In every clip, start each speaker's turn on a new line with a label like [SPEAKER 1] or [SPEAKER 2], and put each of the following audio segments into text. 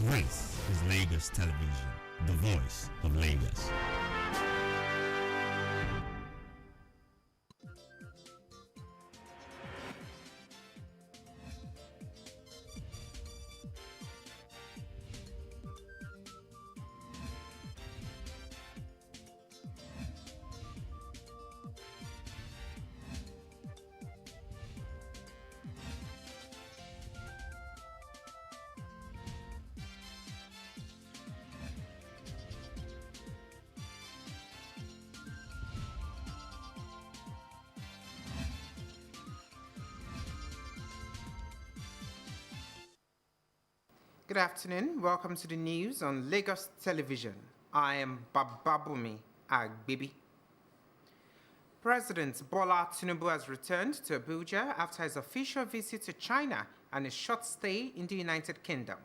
[SPEAKER 1] This is Lagos Television, the voice of Lagos.
[SPEAKER 2] Good afternoon. Welcome to the news on Lagos Television. I am Bababumi Agbibi. President Bola Tinubu has returned to Abuja after his official visit to China and a short stay in the United Kingdom.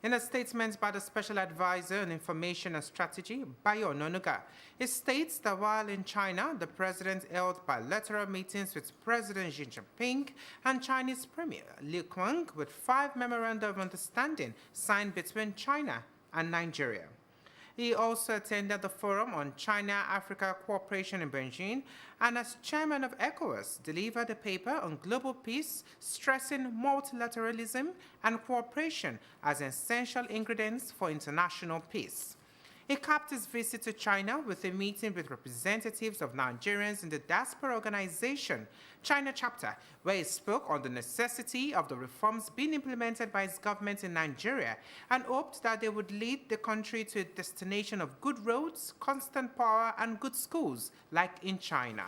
[SPEAKER 2] In a statement by the Special Advisor on Information and Strategy, Bayo Ononuga, it states that while in China, the president held bilateral meetings with President Xi Jinping and Chinese Premier Li Qiang with 5 memoranda of understanding signed between China and Nigeria. He also attended the Forum on China-Africa Cooperation in Beijing and as chairman of ECOWAS delivered a paper on global peace stressing multilateralism and cooperation as essential ingredients for international peace. He capped his visit to China with a meeting with representatives of Nigerians in the Diaspora Organization, China chapter, where he spoke on the necessity of the reforms being implemented by his government in Nigeria and hoped that they would lead the country to a destination of good roads, constant power, and good schools, like in China.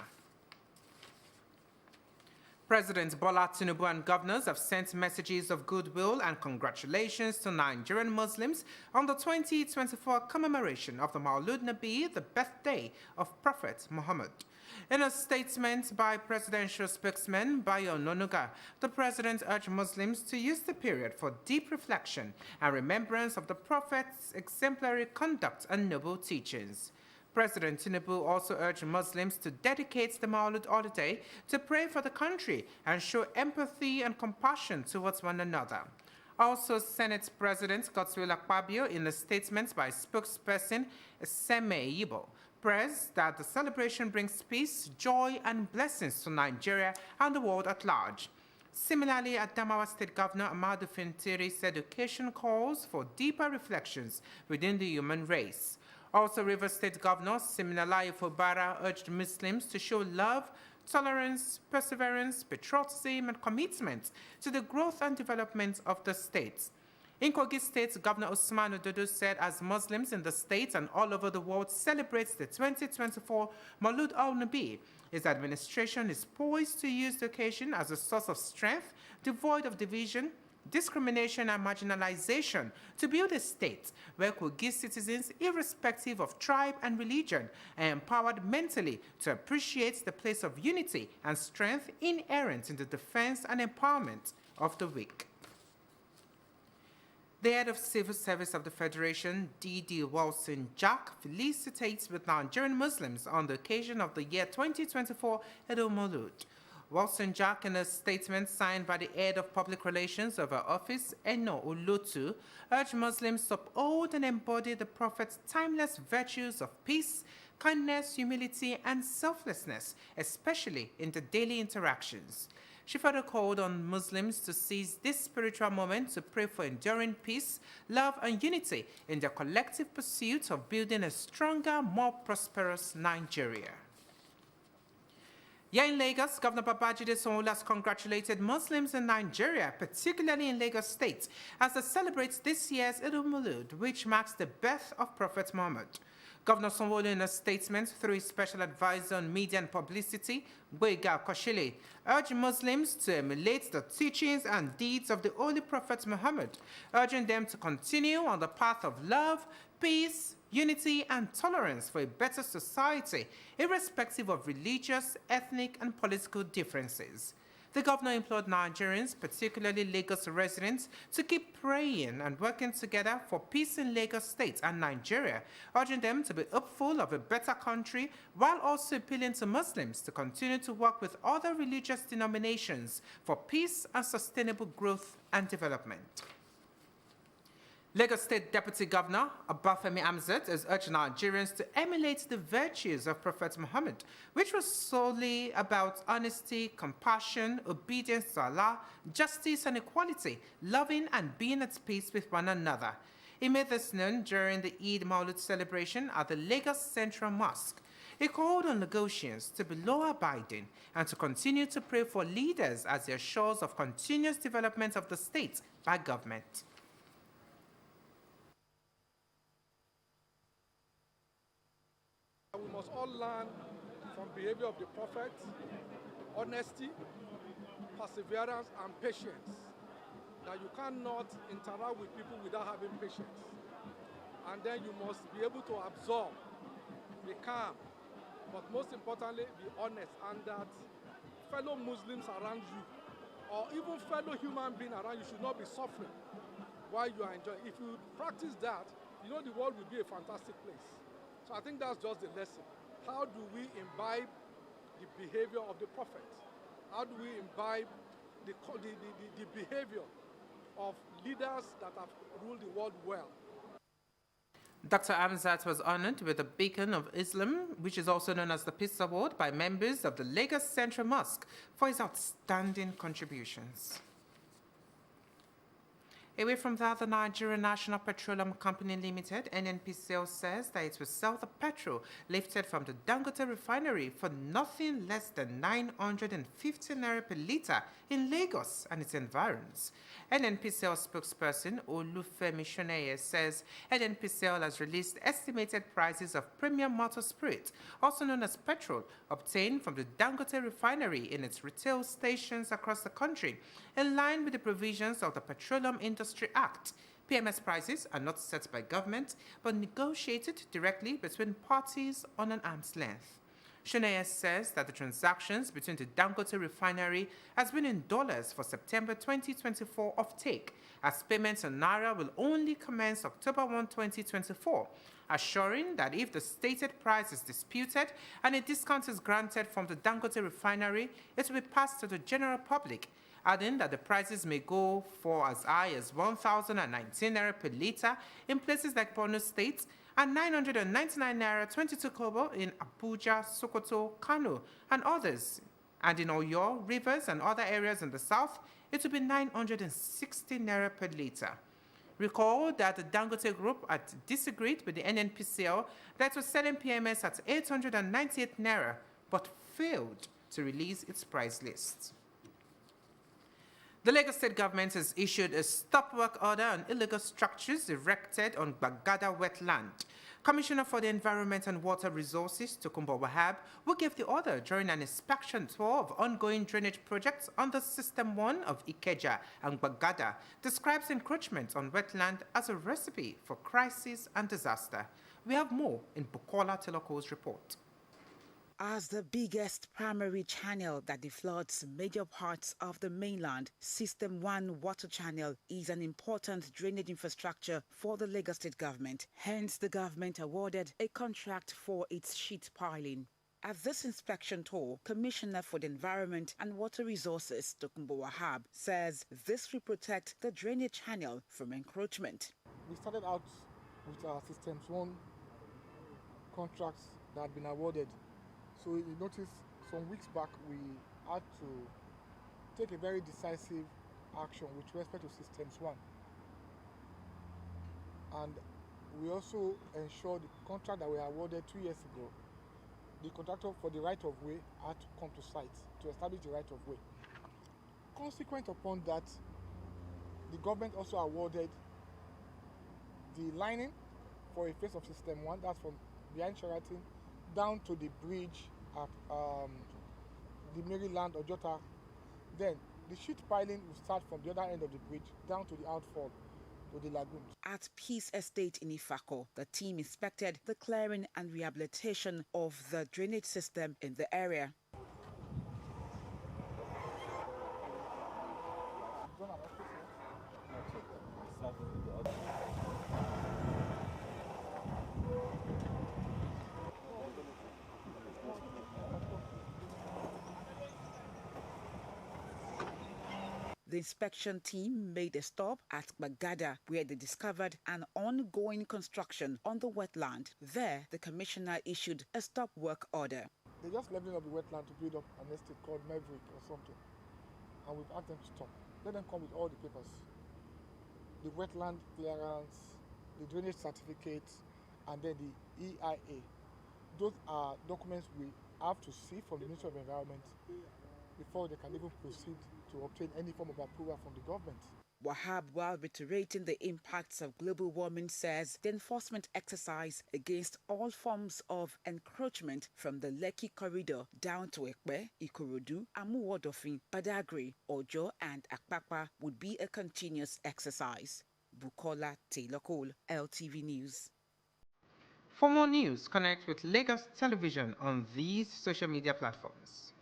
[SPEAKER 2] President Bola Tinubu and governors have sent messages of goodwill and congratulations to Nigerian Muslims on the 2024 commemoration of the Maulud Nabi, the birthday of Prophet Muhammad. In a statement by presidential spokesman Bayo Ononuga, the president urged Muslims to use the period for deep reflection and remembrance of the Prophet's exemplary conduct and noble teachings. President Tinubu also urged Muslims to dedicate the Maulud holiday to pray for the country and show empathy and compassion towards one another. Also, Senate President Godswill Akpabio, in a statement by spokesperson Seme Yibo, pressed that the celebration brings peace, joy, and blessings to Nigeria and the world at large. Similarly, Adamawa State Governor Amadu Fintiri said occasion calls for deeper reflections within the human race. Also, Rivers State Governor Siminalayi Fubara urged Muslims to show love, tolerance, perseverance, patriotism, and commitment to the growth and development of the state. In Kogi State, Governor Usman Ododo said as Muslims in the state and all over the world celebrate the 2024 Maulud al-Nabi, his administration is poised to use the occasion as a source of strength, devoid of division, discrimination and marginalization to build a state where Kogi citizens, irrespective of tribe and religion, are empowered mentally to appreciate the place of unity and strength inherent in the defense and empowerment of the weak. The head of Civil Service of the Federation, D.D. Wilson Jack, felicitates with Nigerian Muslims on the occasion of the year 2024 Eid al-Maulud. Wilson Jack, in a statement signed by the head of public relations of her office, Eno Ulutu, urged Muslims to uphold and embody the Prophet's timeless virtues of peace, kindness, humility, and selflessness, especially in the daily interactions. She further called on Muslims to seize this spiritual moment to pray for enduring peace, love, and unity in their collective pursuit of building a stronger, more prosperous Nigeria. Here in Lagos, Governor Babajide Sanwo-Olu has congratulated Muslims in Nigeria, particularly in Lagos State, as they celebrate this year's Eid al-Maulud, which marks the birth of Prophet Muhammad. Governor Sanwo-Olu, in a statement through his special advisor on media and publicity, Gboyega Okoshile, urged Muslims to emulate the teachings and deeds of the Holy Prophet Muhammad, urging them to continue on the path of love, peace, unity, and tolerance for a better society, irrespective of religious, ethnic, and political differences. The governor implored Nigerians, particularly Lagos residents, to keep praying and working together for peace in Lagos State and Nigeria, urging them to be hopeful of a better country, while also appealing to Muslims to continue to work with other religious denominations for peace and sustainable growth and development. Lagos State Deputy Governor Obafemi Hamzat has urged Nigerians to emulate the virtues of Prophet Muhammad, which was solely about honesty, compassion, obedience to Allah, justice and equality, loving and being at peace with one another. He made this known during the Eid Maulud celebration at the Lagos Central Mosque. He called on Lagosians to be law-abiding and to continue to pray for leaders as their shores of continuous development of the state by government.
[SPEAKER 3] We must all learn from behavior of the Prophet, honesty, perseverance, and patience. That you cannot interact with people without having patience. And then you must be able to absorb, be calm, but most importantly, be honest, and that fellow Muslims around you, or even fellow human beings around you, should not be suffering while you are enjoying. If you practice that, you know the world will be a fantastic place. So I think that's just the lesson. How do we imbibe the behavior of the Prophet? How do we imbibe the behavior of leaders that have ruled the world well?
[SPEAKER 2] Dr. Hamzat was honored with the Beacon of Islam, which is also known as the Peace Award, by members of the Lagos Central Mosque for his outstanding contributions. Away from that, the Nigerian National Petroleum Company Limited, NNPCL, says that it will sell the petrol lifted from the Dangote refinery for nothing less than 950 naira per litre in Lagos and its environs. NNPCL spokesperson Olufemi Shoneye says NNPCL has released estimated prices of premium motor spirit, also known as petrol, obtained from the Dangote refinery in its retail stations across the country, in line with the provisions of the Petroleum Industry Act. PMS prices are not set by government, but negotiated directly between parties on an arm's length. Shoneye says that the transactions between the Dangote refinery has been in dollars for September 2024 offtake, as payments in Naira will only commence October 1, 2024, assuring that if the stated price is disputed and a discount is granted from the Dangote refinery, it will be passed to the general public, adding that the prices may go for as high as 1,019 naira per litre in places like Borno State and 999 naira 22 kobo in Abuja, Sokoto, Kano, and others. And in Oyo, Rivers, and other areas in the south, it will be 960 naira per litre. Recall that the Dangote Group had disagreed with the NNPCL that was selling PMS at 898 naira, but failed to release its price list. The Lagos State government has issued a stop work order on illegal structures erected on Gbagada wetland. Commissioner for the Environment and Water Resources, Tokunbo Wahab, who gave the order during an inspection tour of ongoing drainage projects under System 1 of Ikeja and Gbagada, describes encroachment on wetland as a recipe for crisis and disaster. We have more in Bukola Teloko's report.
[SPEAKER 4] As the biggest primary channel that defloods major parts of the mainland, System 1 water channel is an important drainage infrastructure for the Lagos State government. Hence, the government awarded a contract for its sheet piling. At this inspection tour, Commissioner for the Environment and Water Resources, Tokunbo Wahab, says this will protect the drainage channel from encroachment.
[SPEAKER 3] We started out with our Systems 1 contracts that had been awarded. So you notice some weeks back we had to take a very decisive action with respect to Systems 1. And we also ensured the contract that we awarded 2 years ago, the contractor for the right of way had to come to site to establish the right of way. Consequent upon that, the government also awarded the lining for a phase of System 1, that's from behind Sheraton down to the bridge at the Maryland or Jota. Then the sheet piling will start from the other end of the bridge down to the outfall to the lagoon.
[SPEAKER 4] At Peace Estate in Ifako, the team inspected the clearing and rehabilitation of the drainage system in the area. The inspection team made a stop at Bagada, where they discovered an ongoing construction on the wetland. There, the commissioner issued a stop work order.
[SPEAKER 3] They're just leveling up the wetland to build up an estate called Maverick or something. And we've asked them to stop. Let them come with all the papers. The wetland clearance, the drainage certificate, and then the EIA. Those are documents we have to see from the Ministry of Environment before they can even proceed to obtain any form of approval from the government.
[SPEAKER 4] Wahab, while reiterating the impacts of global warming, says the enforcement exercise against all forms of encroachment from the Lekki corridor down to Ekpe, Ikorodu, Amuwodofin, Badagry, Ojo and Akpakpa would be a continuous exercise. Bukola Taylor Cole, LTV News.
[SPEAKER 2] For more news, connect with Lagos Television on these social media platforms.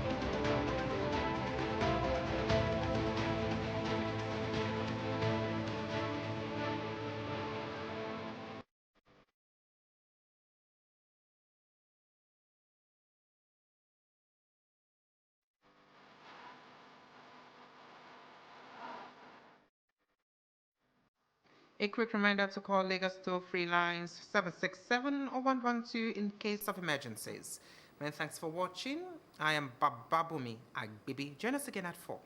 [SPEAKER 2] A quick reminder to call Lagos toll-free lines 767 or 112 in case of emergencies. Many thanks for watching. I am Bababumi Agbibi. Join us again at 4.